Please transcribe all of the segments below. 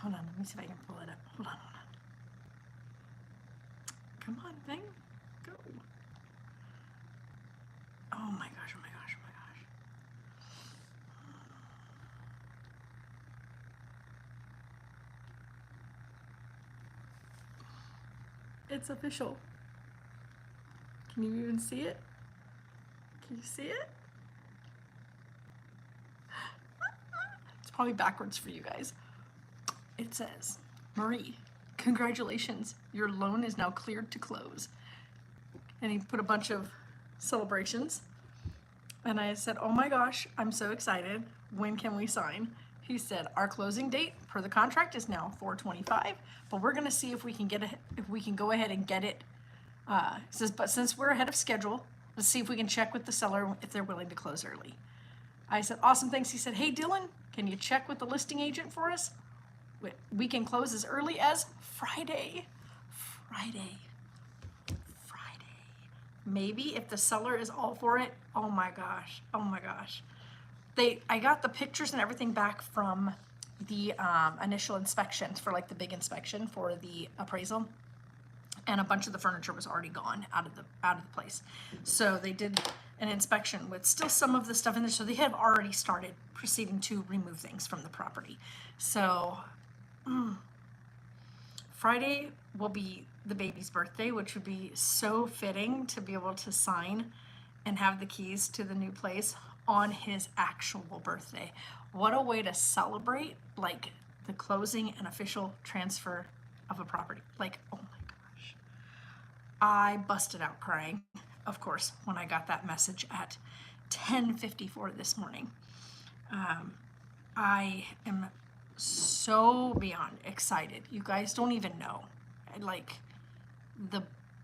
Hold on, let me see if I can pull it up. Hold on. Come on, thing. Go. Oh my gosh, oh my gosh, oh my gosh. It's official. Can you even see it? Can you see it? It's probably backwards for you guys. It says, Marie, congratulations. Your loan is now cleared to close. And he put a bunch of celebrations. And I said, oh my gosh, I'm so excited. When can we sign? He said, our closing date per the contract is now 4/25, but we're gonna see if we can go ahead and get it. He says, but since we're ahead of schedule, let's see if we can check with the seller if they're willing to close early. I said, awesome, thanks. He said, hey Dylan, can you check with the listing agent for us? We can close as early as Friday. Maybe if the seller is all for it. Oh my gosh. I got the pictures and everything back from the initial inspections for like the big inspection for the appraisal, and a bunch of the furniture was already gone out of the place. So they did an inspection with still some of the stuff in there. So they have already started proceeding to remove things from the property. So Friday will be the baby's birthday, which would be so fitting to be able to sign and have the keys to the new place on his actual birthday. What a way to celebrate like the closing and official transfer of a property. Like, oh my gosh. I busted out crying, of course, when I got that message at 10:54 this morning. I am so beyond excited. You guys don't even know. Like, the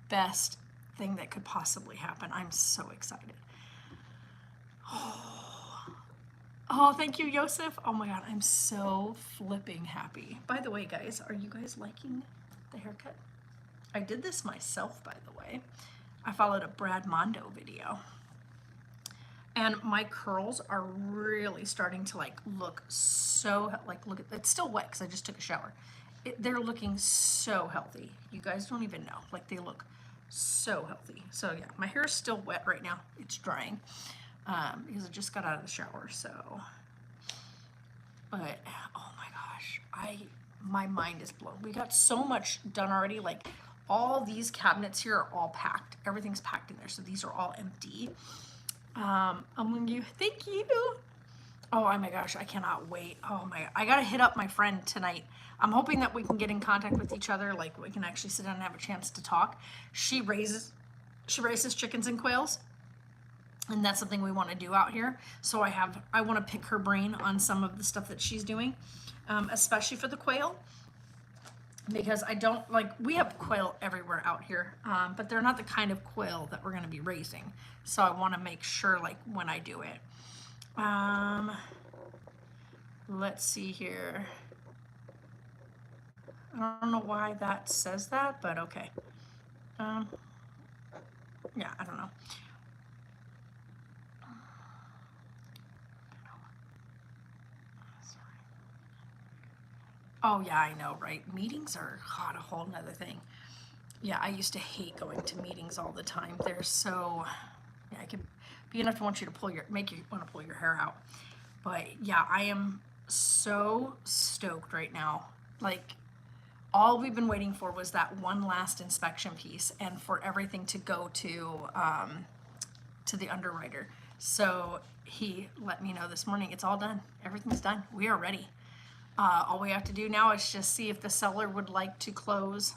best thing that could possibly happen. I'm so excited. Oh, thank you, Yosef. Oh my God, I'm so flipping happy. By the way, guys, are you guys liking the haircut? I did this myself, by the way. I followed a Brad Mondo video. And my curls are really starting to like look so, like, look at, it's still wet because I just took a shower. They're looking so healthy. You guys don't even know. Like, they look so healthy. So yeah, my hair is still wet right now. It's drying because I just got out of the shower. So, but oh my gosh, my mind is blown. We got so much done already. Like, all these cabinets here are all packed. Everything's packed in there. So these are all empty. Thank you. Oh my gosh, I cannot wait. Oh my, I gotta hit up my friend tonight. I'm hoping that we can get in contact with each other, like we can actually sit down and have a chance to talk. She raises chickens and quails, and that's something we want to do out here. So I want to pick her brain on some of the stuff that she's doing, especially for the quail, because I don't like, we have quail everywhere out here, but they're not the kind of quail that we're going to be raising. So I want to make sure, like, when I do it. Let's see here. I don't know why that says that, but okay. Yeah, I don't know. Oh yeah, I know, right? Meetings are a whole nother thing. Yeah, I used to hate going to meetings all the time. They're so, yeah, I could be enough to want you to make you want to pull your hair out. But yeah, I am so stoked right now. Like, all we've been waiting for was that one last inspection piece, and for everything to go to the underwriter. So he let me know this morning, it's all done. Everything's done. We are ready. All we have to do now is just see if the seller would like to close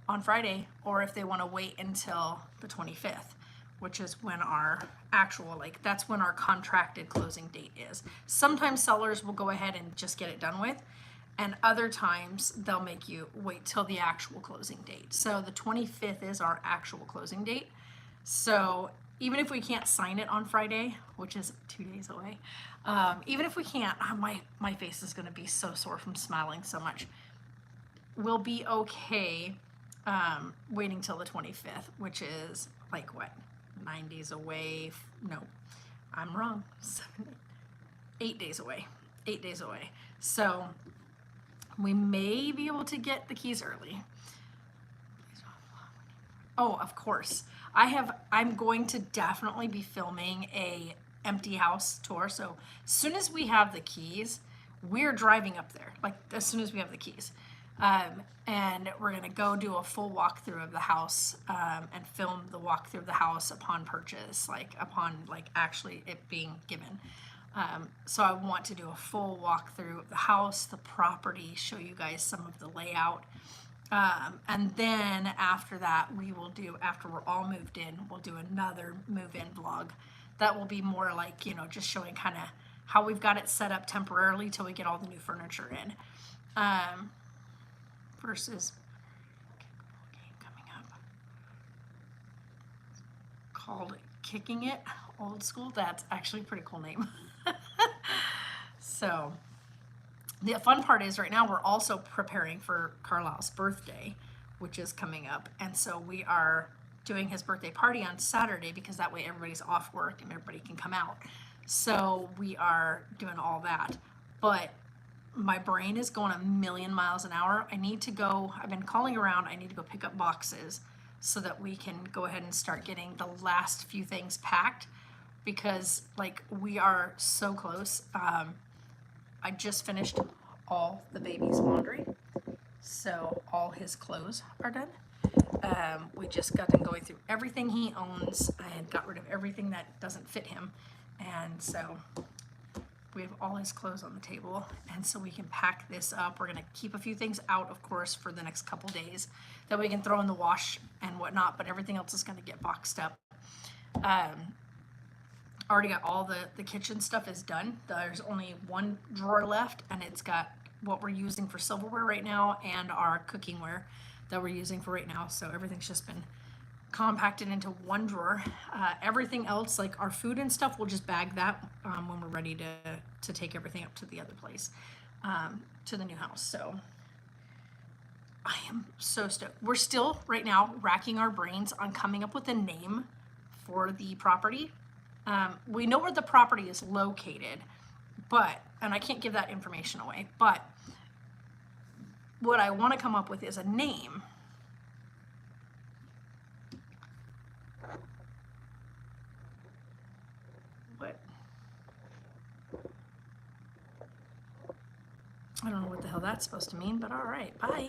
on Friday, or if they want to wait until the 25th, which is when our actual, like, that's when our contracted closing date is. Sometimes sellers will go ahead and just get it done with, and other times they'll make you wait till the actual closing date. So the 25th is our actual closing date. So even if we can't sign it on Friday, which is 2 days away, even if we can't, my face is going to be so sore from smiling so much. We'll be okay waiting till the 25th, which is like, what, 9 days away? No, I'm wrong. 8 days away. 8 days away. So We may be able to get the keys early. Oh, of course. I'm going to definitely be filming a empty house tour. So as soon as we have the keys, we're driving up there. Like as soon as we have the keys. And we're gonna go do a full walkthrough of the house, and film the walkthrough of the house upon purchase, like upon like actually it being given. So I want to do a full walkthrough of the house, the property, show you guys some of the layout. And then after that, after we're all moved in, we'll do another move-in vlog. That will be more like, just showing kind of how we've got it set up temporarily till we get all the new furniture in. Versus game coming up called Kicking It Old School. That's actually a pretty cool name. So the fun part is right now we're also preparing for Carlisle's birthday, which is coming up. And so we are doing his birthday party on Saturday because that way everybody's off work and everybody can come out. So we are doing all that. But my brain is going a million miles an hour. I've been calling around. I need to go pick up boxes so that we can go ahead and start getting the last few things packed because like we are so close. I just finished all the baby's laundry, so all his clothes are done. We just got done going through everything he owns and got rid of everything that doesn't fit him. And so we have all his clothes on the table, and so we can pack this up. We're gonna keep a few things out, of course, for the next couple days that we can throw in the wash and whatnot, but everything else is gonna get boxed up. Already got all the kitchen stuff is done. There's only one drawer left, and it's got what we're using for silverware right now and our cookingware that we're using for right now. So everything's just been compacted into one drawer. Everything else, like our food and stuff, we'll just bag that when we're ready to take everything up to the other place, to the new house. So I am so stoked. We're still right now racking our brains on coming up with a name for the property. We know where the property is located, and I can't give that information away, but what I want to come up with is a name. I don't know what the hell that's supposed to mean, but all right, bye.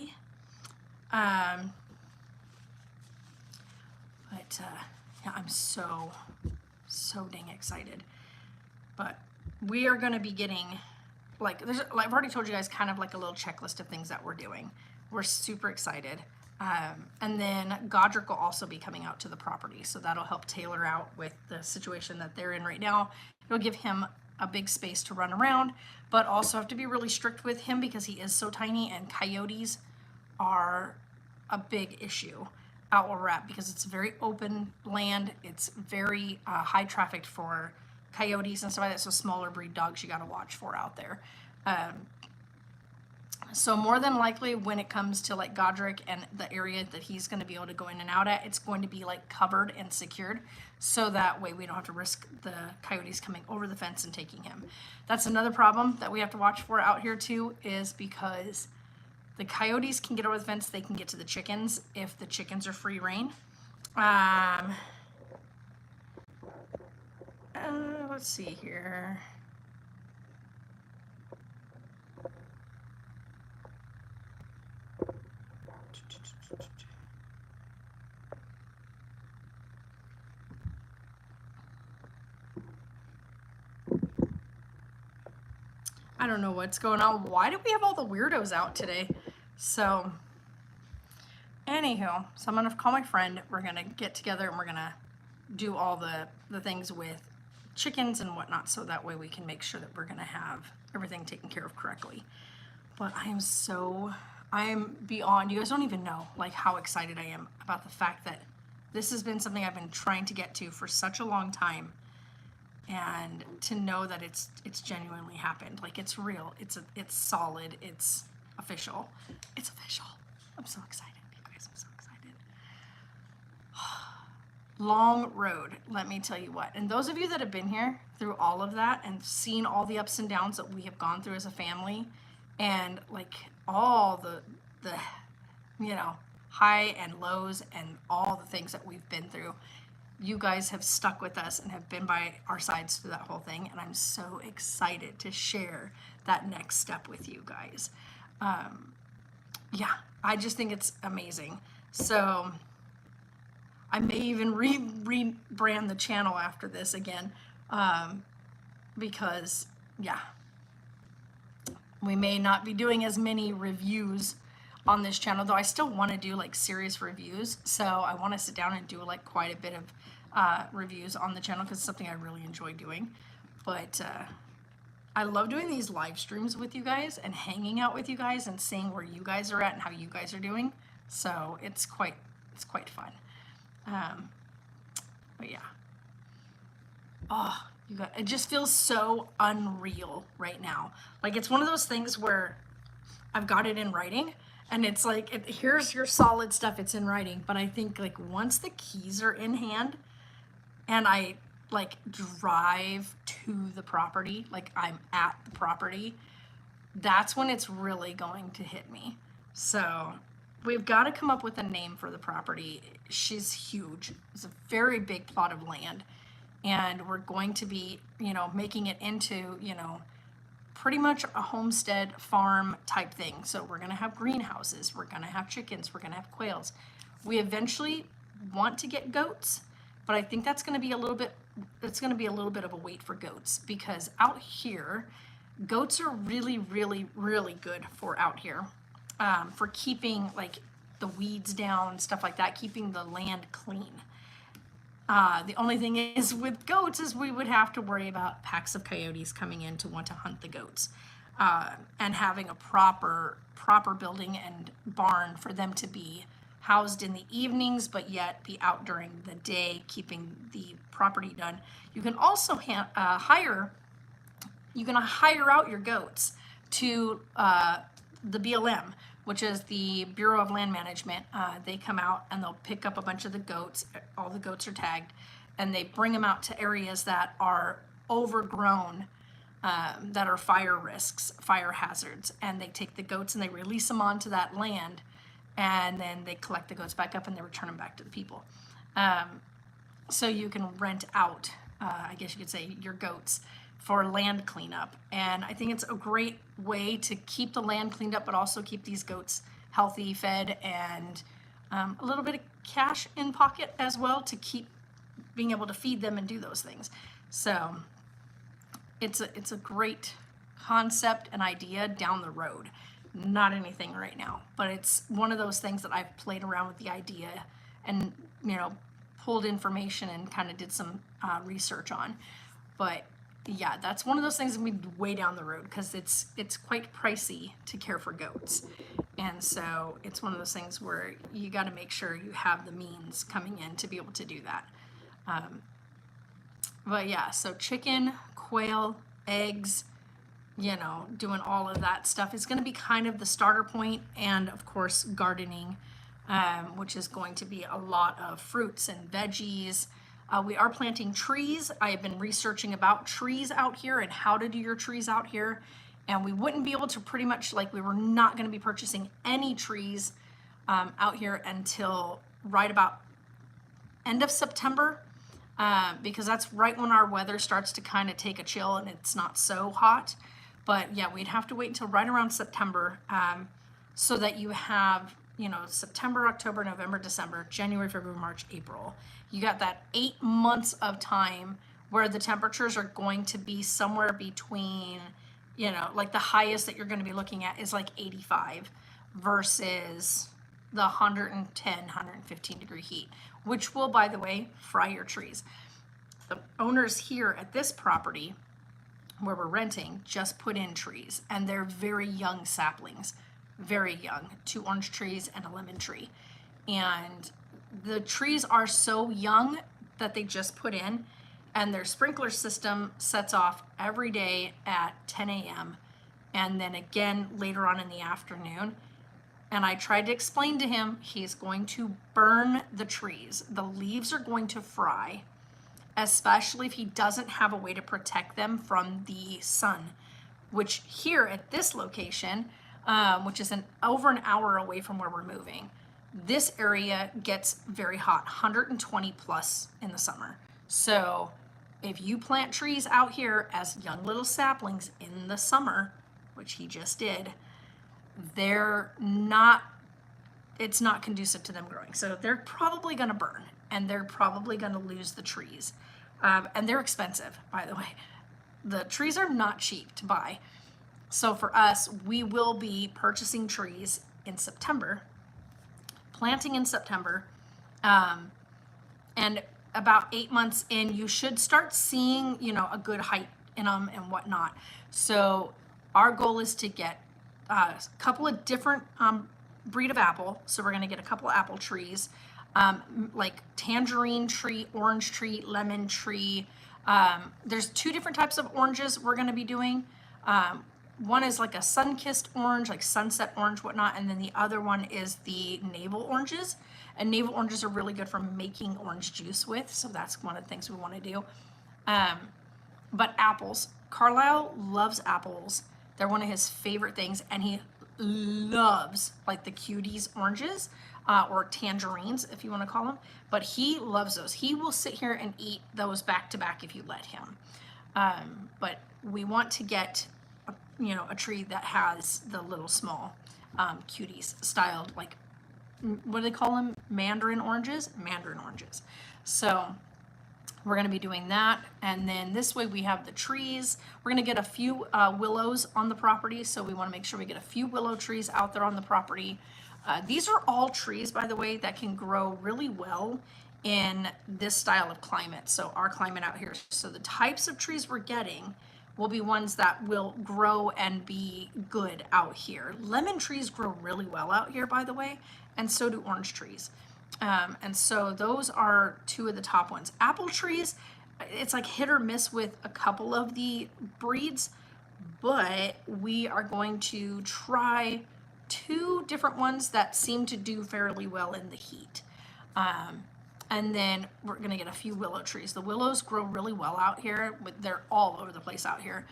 Yeah, I'm so dang excited. But we are going to be getting, I've already told you guys kind of like a little checklist of things that we're doing. We're super excited. And then Godric will also be coming out to the property. So that'll help Taylor out with the situation that they're in right now. It'll give him a big space to run around, but also have to be really strict with him because he is so tiny, and coyotes are a big issue out where we're at because it's very open land. It's very high trafficked for coyotes and stuff like that. So smaller breed dogs you got to watch for out there. So more than likely when it comes to like Godric and the area that he's going to be able to go in and out at, it's going to be like covered and secured. So that way we don't have to risk the coyotes coming over the fence and taking him. That's another problem that we have to watch for out here too, is because the coyotes can get over the fence. They can get to the chickens if the chickens are free range. Let's see here. I don't know what's going on. Why do we have all the weirdos out today? So, anywho, so I'm going to call my friend. We're going to get together and we're going to do all the things with chickens and whatnot, so that way we can make sure that we're going to have everything taken care of correctly. But I am beyond, you guys don't even know like how excited I am about the fact that this has been something I've been trying to get to for such a long time. And to know that it's genuinely happened, like it's real, it's solid, it's official. It's official. I'm so excited, you guys. I'm so excited. Long road, let me tell you what. And those of you that have been here through all of that and seen all the ups and downs that we have gone through as a family, and like all the high and lows and all the things that we've been through. You guys have stuck with us and have been by our sides through that whole thing, and I'm so excited to share that next step with you guys. Yeah, I just think it's amazing. So I may even rebrand the channel after this again, because yeah, we may not be doing as many reviews on this channel, though I still want to do like serious reviews. So I want to sit down and do like quite a bit of reviews on the channel, because it's something I really enjoy doing. But I love doing these live streams with you guys and hanging out with you guys and seeing where you guys are at and how you guys are doing. So it's quite fun. But yeah. Oh, you got, it just feels so unreal right now. Like it's one of those things where I've got it in writing, and it's like, here's your solid stuff, it's in writing. But I think like once the keys are in hand and I like drive to the property, like I'm at the property, that's when it's really going to hit me. So we've got to come up with a name for the property. She's huge. It's a very big plot of land. And we're going to be, making it into, pretty much a homestead farm type thing. So we're going to have greenhouses. We're going to have chickens. We're going to have quails. We eventually want to get goats, but I think that's going to be a little bit of a wait for goats, because out here, goats are really, really, really good for out here, for keeping like the weeds down, stuff like that, keeping the land clean. The only thing is with goats is we would have to worry about packs of coyotes coming in to want to hunt the goats, and having a proper building and barn for them to be housed in the evenings, but yet be out during the day, keeping the property done. You can also hire out your goats to the BLM, which is the Bureau of Land Management. They come out and they'll pick up a bunch of the goats. All the goats are tagged, and they bring them out to areas that are overgrown, that are fire risks, fire hazards. And they take the goats and they release them onto that land, and then they collect the goats back up and they return them back to the people. So you can rent out, I guess you could say, your goats for land cleanup. And I think it's a great way to keep the land cleaned up, but also keep these goats healthy, fed, and a little bit of cash in pocket as well, to keep being able to feed them and do those things. So it's a great concept and idea down the road. Not anything right now, but it's one of those things that I've played around with the idea and, pulled information and kind of did some research on. But yeah, that's one of those things that we way down the road, because it's quite pricey to care for goats. And so it's one of those things where you got to make sure you have the means coming in to be able to do that. But yeah, so chicken, quail, eggs, doing all of that stuff is going to be kind of the starter point. And of course, gardening, which is going to be a lot of fruits and veggies. We are planting trees. I have been researching about trees out here and how to do your trees out here. And we wouldn't be able to we were not going to be purchasing any trees out here until right about end of September, because that's right when our weather starts to kind of take a chill and it's not so hot. But yeah, we'd have to wait until right around September, so that you have, September, October, November, December, January, February, March, April. You got that 8 months of time where the temperatures are going to be somewhere between, like the highest that you're going to be looking at is like 85 versus the 110, 115 degree heat, which will, by the way, fry your trees. The owners here at this property where we're renting just put in trees, and they're very young saplings, very young, 2 orange trees and a lemon tree. And the trees are so young that they just put in, and their sprinkler system sets off every day at 10 a.m. and then again later on in the afternoon. And I tried to explain to him, he's going to burn the trees. The leaves are going to fry, especially if he doesn't have a way to protect them from the sun. which here at this location, which is over an hour away from where we're moving, this area gets very hot, 120 plus in the summer. So if you plant trees out here as young little saplings in the summer, which he just did, it's not conducive to them growing. So they're probably going to burn, and they're probably going to lose the trees. And they're expensive, by the way. The trees are not cheap to buy. So for us, we will be purchasing trees in September, planting in September, and about 8 months in, you should start seeing, a good height in them and whatnot. So our goal is to get a couple of different breed of apple. So we're going to get a couple of apple trees, like tangerine tree, orange tree, lemon tree. There's 2 different types of oranges we're going to be doing. One is like a sun-kissed orange, like sunset orange, whatnot, and then the other one is the navel oranges. And navel oranges are really good for making orange juice with, so that's one of the things we want to do. But apples, Carlisle loves apples. They're one of his favorite things, and he loves like the cuties oranges, or tangerines, if you want to call them. But he loves those. He will sit here and eat those back to back if you let him. But we want to get a tree that has the little small cuties styled, like, what do they call them? Mandarin oranges? Mandarin oranges. So we're going to be doing that. And then this way we have the trees. We're going to get a few willows on the property. So we want to make sure we get a few willow trees out there on the property. These are all trees, by the way, that can grow really well in this style of climate. So our climate out here. So the types of trees we're getting will be ones that will grow and be good out here. Lemon trees grow really well out here, by the way, and so do orange trees. And so those are 2 of the top ones. Apple trees, it's like hit or miss with a couple of the breeds, but we are going to try 2 different ones that seem to do fairly well in the heat. And then we're going to get a few willow trees. The willows grow really well out here. They're all over the place out here.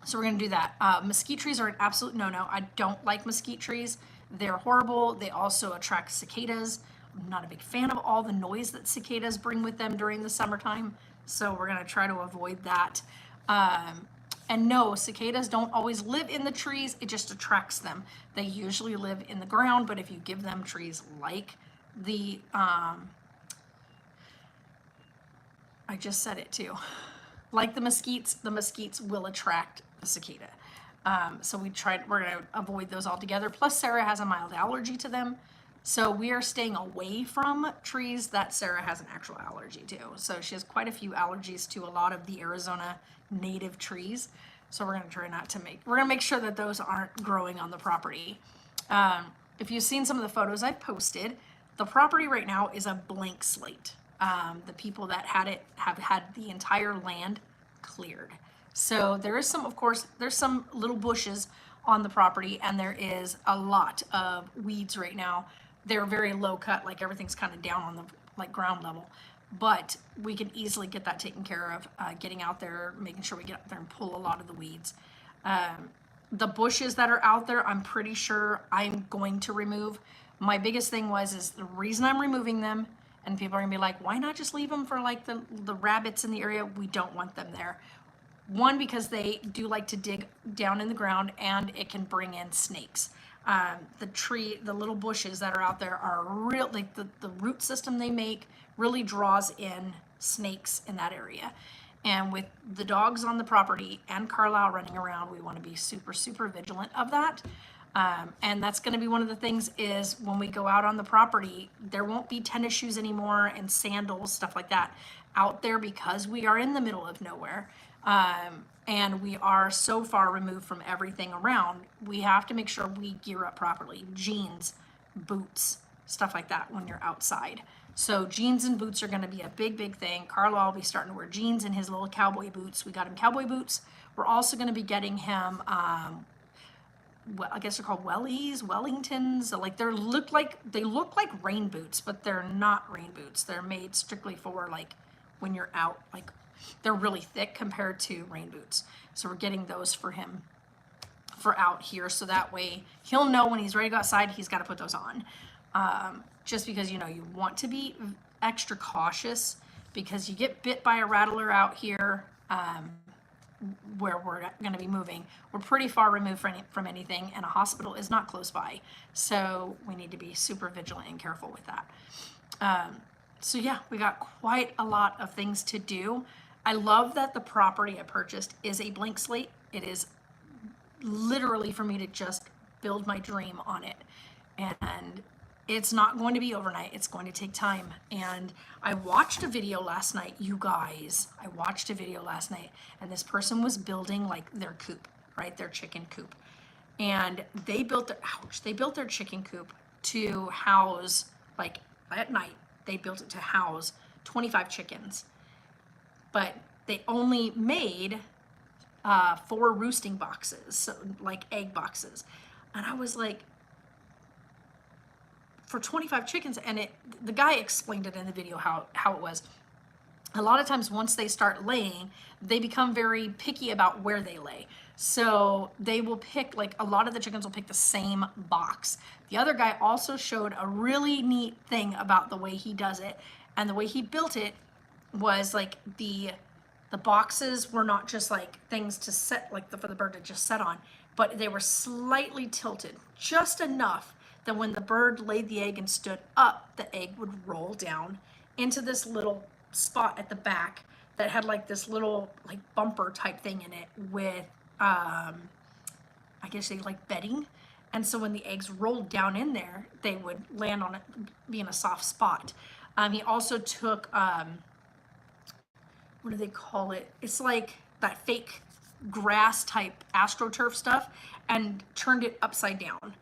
So we're going to do that. Mesquite trees are an absolute no-no. I don't like mesquite trees. They're horrible. They also attract cicadas. I'm not a big fan of all the noise that cicadas bring with them during the summertime. So we're going to try to avoid that. And no, cicadas don't always live in the trees. It just attracts them. They usually live in the ground, but if you give them trees like the, I just said it too, like the mesquites will attract the cicada. So we're going to avoid those altogether. Plus Sarah has a mild allergy to them. So we are staying away from trees that Sarah has an actual allergy to. So she has quite a few allergies to a lot of the Arizona native trees. So we're going to try we're going to make sure that those aren't growing on the property. If you've seen some of the photos I've posted, the property right now is a blank slate. The people that had it have had the entire land cleared. So there is there's some little bushes on the property, and there is a lot of weeds right now. They're very low cut, like everything's kind of down on the ground level. But we can easily get that taken care of, getting out there, making sure we get out there and pull a lot of the weeds. The bushes that are out there, I'm pretty sure I'm going to remove. My biggest thing is the reason I'm removing them, and people are gonna be like, why not just leave them for like the rabbits in the area? We don't want them there. One, because they do like to dig down in the ground, and it can bring in snakes. The little bushes that are out there are real, like the root system they make really draws in snakes in that area. And with the dogs on the property and Carlisle running around, we want to be super, super vigilant of that. And that's going to be one of the things is when we go out on the property, there won't be tennis shoes anymore and sandals, stuff like that out there, because we are in the middle of nowhere. And we are so far removed from everything around. We have to make sure we gear up properly. Jeans, boots, stuff like that when you're outside. So jeans and boots are going to be a big, big thing. Carlisle will be starting to wear jeans and his little cowboy boots. We got him cowboy boots. We're also going to be getting him, I guess they're called wellies, Wellingtons. Like they look like rain boots, but they're not rain boots. They're made strictly for like when you're out. Like they're really thick compared to rain boots. So we're getting those for him for out here, so that way he'll know when he's ready to go outside, he's got to put those on. Just because, you know, you want to be extra cautious because you get bit by a rattler out here, where we're going to be moving. We're pretty far removed from anything, and a hospital is not close by. So we need to be super vigilant and careful with that. So yeah, we got quite a lot of things to do. I love that the property I purchased is a blank slate. It is literally for me to just build my dream on it. And it's not going to be overnight. It's going to take time. And I watched a video last night, you guys. I watched a video last night, and this person was building like their coop, right? Their chicken coop. And they built their chicken coop to house, like at night, they built it to house 25 chickens. But they only made 4 roosting boxes, so like egg boxes. And I was like, for 25 chickens, and the guy explained it in the video how it was. A lot of times once they start laying, they become very picky about where they lay. So they will pick, like a lot of the chickens will pick the same box. The other guy also showed a really neat thing about the way he does it. And the way he built it was like the boxes were not just like things to set, like for the bird to just set on, but they were slightly tilted just enough that when the bird laid the egg and stood up, the egg would roll down into this little spot at the back that had like this little like bumper type thing in it with, I guess they like bedding. And so when the eggs rolled down in there, they would land on it, be in a soft spot. He also took, what do they call it? It's like that fake grass type AstroTurf stuff, and turned it upside down.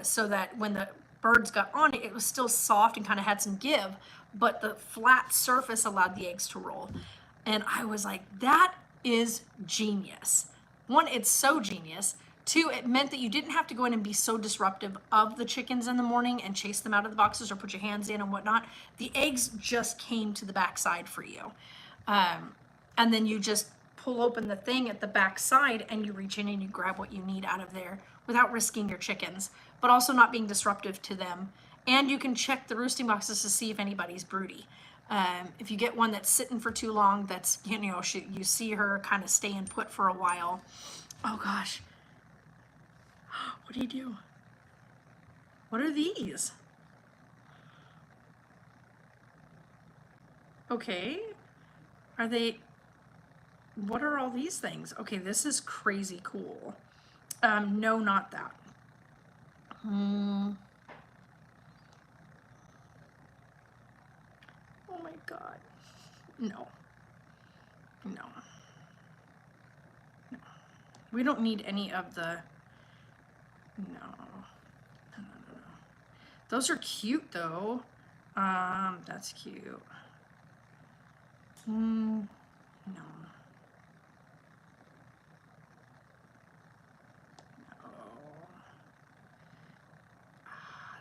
So that when the birds got on it, it was still soft and kind of had some give, but the flat surface allowed the eggs to roll. And I was like, that is genius. 1, it's so genius. 2, it meant that you didn't have to go in and be so disruptive of the chickens in the morning and chase them out of the boxes or put your hands in and whatnot. The eggs just came to the backside for you. And then you just pull open the thing at the back side and you reach in and you grab what you need out of there without risking your chickens, but also not being disruptive to them. And you can check the roosting boxes to see if anybody's broody. If you get one that's sitting for too long, that's, you know, you see her kind of staying put for a while. Oh gosh. What do you do? What are these? Okay. Are they, what are all these things? Okay, this is crazy cool. No, not that. Oh my God. No. No. No. We don't need any of the, no. No. Those are cute though. That's cute. No.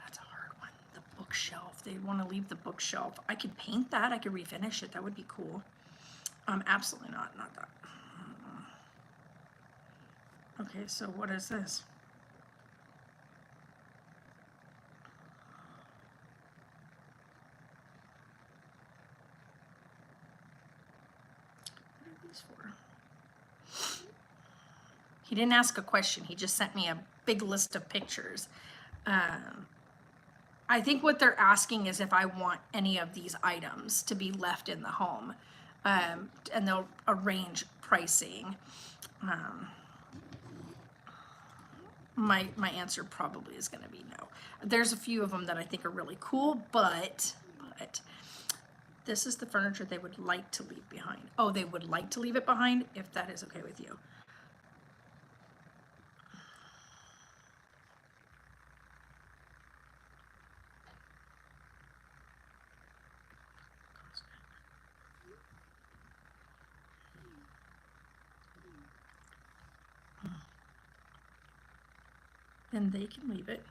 That's a hard one. The bookshelf. They want to leave the bookshelf. I could paint that. I could refinish it. That would be cool. Absolutely not. Not that. Okay, so what is this? What are these for? He didn't ask a question. He just sent me a big list of pictures. I think what they're asking is if I want any of these items to be left in the home. And they'll arrange pricing. My answer probably is going to be no. There's a few of them that I think are really cool, but this is the furniture they would like to leave behind. Oh, they would like to leave it behind, if that is okay with you. Then they can leave it.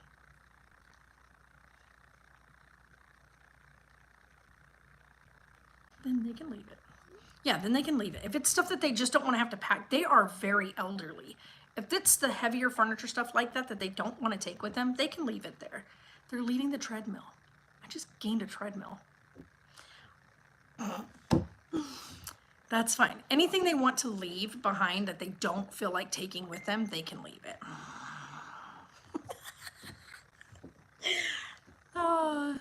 Then they can leave it. yeah, then they can leave it. If it's stuff that they just don't want to have to pack, they are very elderly. If it's the heavier furniture stuff like that that they don't want to take with them, they can leave it there. They're leaving the treadmill. I just gained a treadmill. That's fine. Anything they want to leave behind that they don't feel like taking with them, they can leave it. Oh.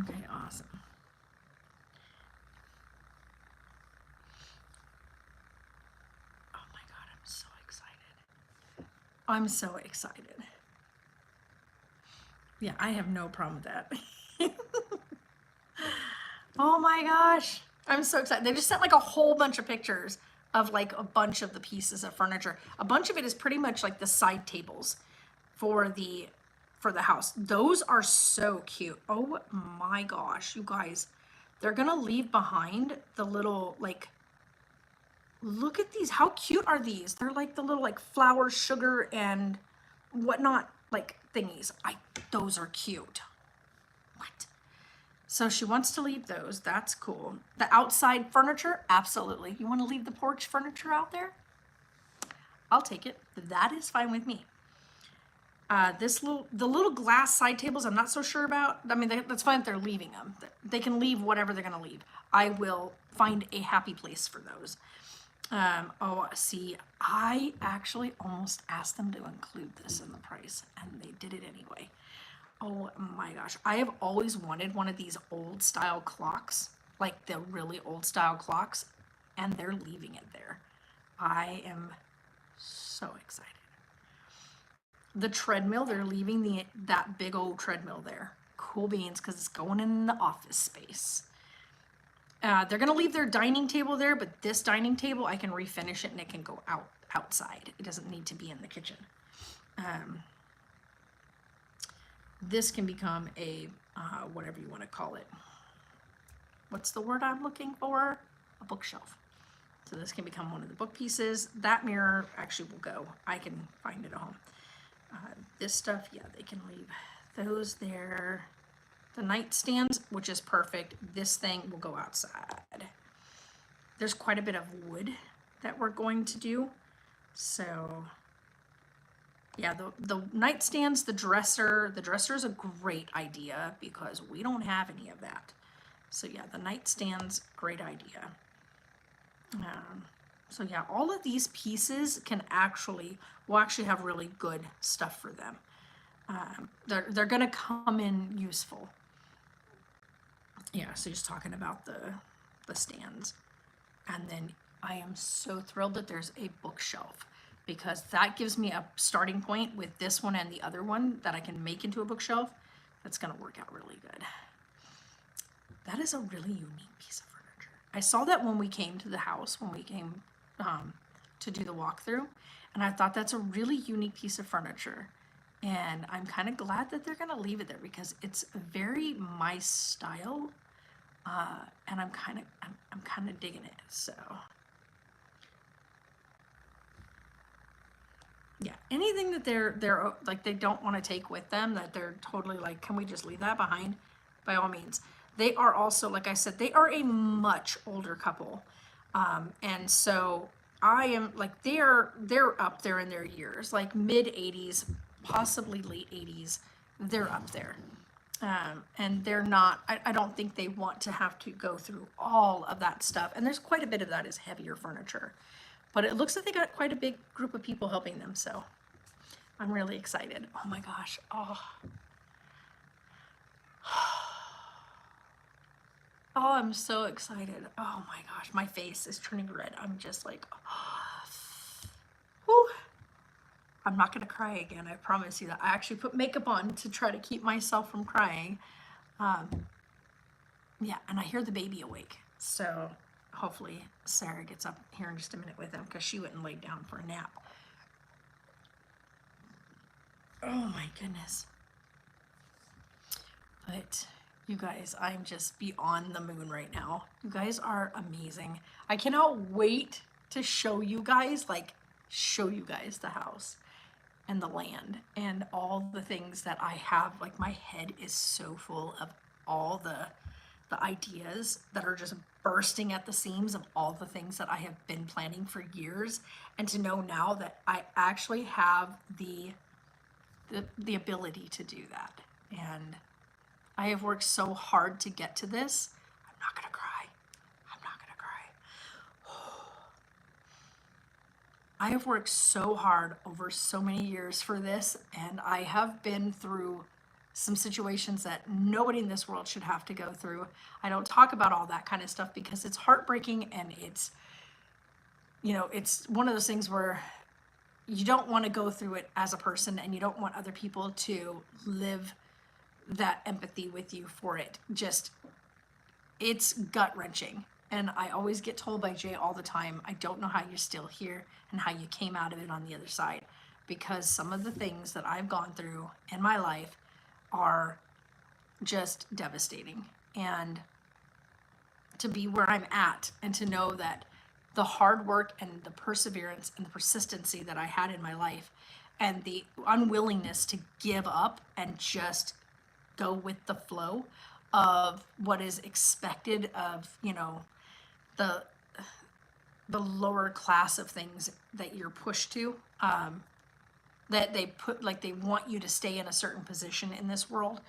Okay, awesome. Oh my God, I'm so excited. I'm so excited. Yeah, I have no problem with that. Oh my gosh, I'm so excited. They just sent like a whole bunch of pictures of like a bunch of the pieces of furniture. A bunch of it is pretty much like the side tables for the house. Those are so cute. Oh my gosh, you guys. They're gonna leave behind the little like, look at these. How cute are these? They're like the little like flour, sugar, and whatnot like thingies. Those are cute. What? So she wants to leave those. That's cool. The outside furniture, absolutely. You want to leave the porch furniture out there? I'll take it. That is fine with me. The little glass side tables, I'm not so sure about. I mean, that's fine if they're leaving them. They can leave whatever they're going to leave. I will find a happy place for those. Oh, see, I actually almost asked them to include this in the price, and they did it anyway. Oh my gosh, I have always wanted one of these old style clocks, like the really old style clocks, and they're leaving it there. I am so excited. The treadmill, they're leaving that big old treadmill there. Cool beans, because it's going in the office space. They're gonna leave their dining table there, but this dining table, I can refinish it and it can go outside. It doesn't need to be in the kitchen. This can become a, whatever you want to call it. What's the word I'm looking for? A bookshelf. So this can become one of the book pieces. That mirror actually will go. I can find it at home. This stuff, yeah, they can leave those there. The nightstands, which is perfect. This thing will go outside. There's quite a bit of wood that we're going to do. So yeah, the nightstands, the dresser is a great idea because we don't have any of that. So yeah, the nightstands, great idea. So yeah, all of these pieces will actually have really good stuff for them. They're gonna come in useful. Yeah, so just talking about the stands. And then I am so thrilled that there's a bookshelf, because that gives me a starting point with this one and the other one that I can make into a bookshelf. That's gonna work out really good. That is a really unique piece of furniture. I saw that when we came to the house, when we came to do the walkthrough, and I thought that's a really unique piece of furniture. And I'm kind of glad that they're gonna leave it there because it's very my style, and I'm kind of digging it. So yeah, anything that they're like they don't want to take with them, that they're totally like, can we just leave that behind? By all means. They are also, like I said, they are a much older couple, and so I am like they're up there in their years, like mid 80s, possibly late 80s. They're up there, and they're not. I don't think they want to have to go through all of that stuff. And there's quite a bit of that is heavier furniture. But it looks like they got quite a big group of people helping them, so I'm really excited. Oh my gosh. Oh. Oh, I'm so excited. Oh my gosh, my face is turning red. I'm just like, whew. I'm not gonna cry again, I promise you that. I actually put makeup on to try to keep myself from crying. Yeah, and I hear the baby awake, so hopefully Sarah gets up here in just a minute with him because she went and laid down for a nap. Oh my goodness. But you guys, I'm just beyond the moon right now. You guys are amazing. I cannot wait to show you guys the house. and the land and all the things that I have. Like, my head is so full of all the ideas that are just bursting at the seams of all the things that I have been planning for years, and to know now that I actually have the ability to do that. And I have worked so hard to get to this. I'm not gonna cry. I'm not gonna cry. I have worked so hard over so many years for this, and I have been through some situations that nobody in this world should have to go through. I don't talk about all that kind of stuff because it's heartbreaking, and it's, it's one of those things where you don't want to go through it as a person, and you don't want other people to live that empathy with you for it. Just, it's gut wrenching. And I always get told by Jay all the time, I don't know how you're still here and how you came out of it on the other side. Because some of the things that I've gone through in my life are just devastating. And to be where I'm at, and to know that the hard work and the perseverance and the persistency that I had in my life, and the unwillingness to give up and just go with the flow of what is expected of, the lower class of things that you're pushed to, that they put, like, they want you to stay in a certain position in this world.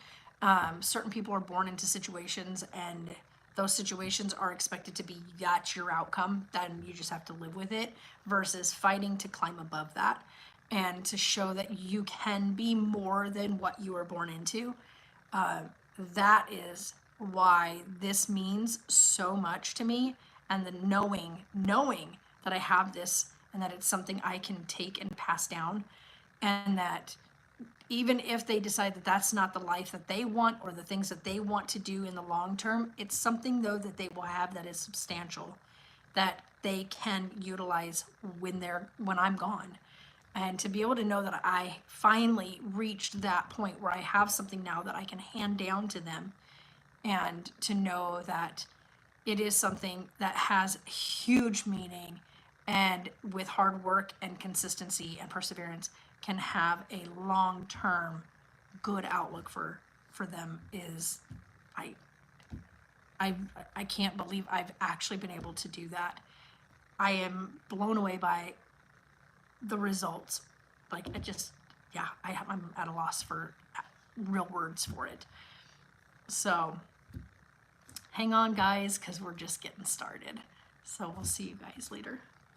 Certain people are born into situations, and those situations are expected to be, that's your outcome, then you just have to live with it, versus fighting to climb above that and to show that you can be more than what you were born into. That is why this means so much to me. And the knowing that I have this, and that it's something I can take and pass down, and that even if they decide that that's not the life that they want, or the things that they want to do in the long term, it's something though that they will have that is substantial, that they can utilize when I'm gone. And to be able to know that I finally reached that point where I have something now that I can hand down to them, and to know that it is something that has huge meaning, and with hard work and consistency and perseverance can have a long-term good outlook for them, is, I can't believe I've actually been able to do that. I am blown away by the results. Like, it just, yeah, I'm at a loss for real words for it. So hang on, guys, because we're just getting started. So we'll see you guys later.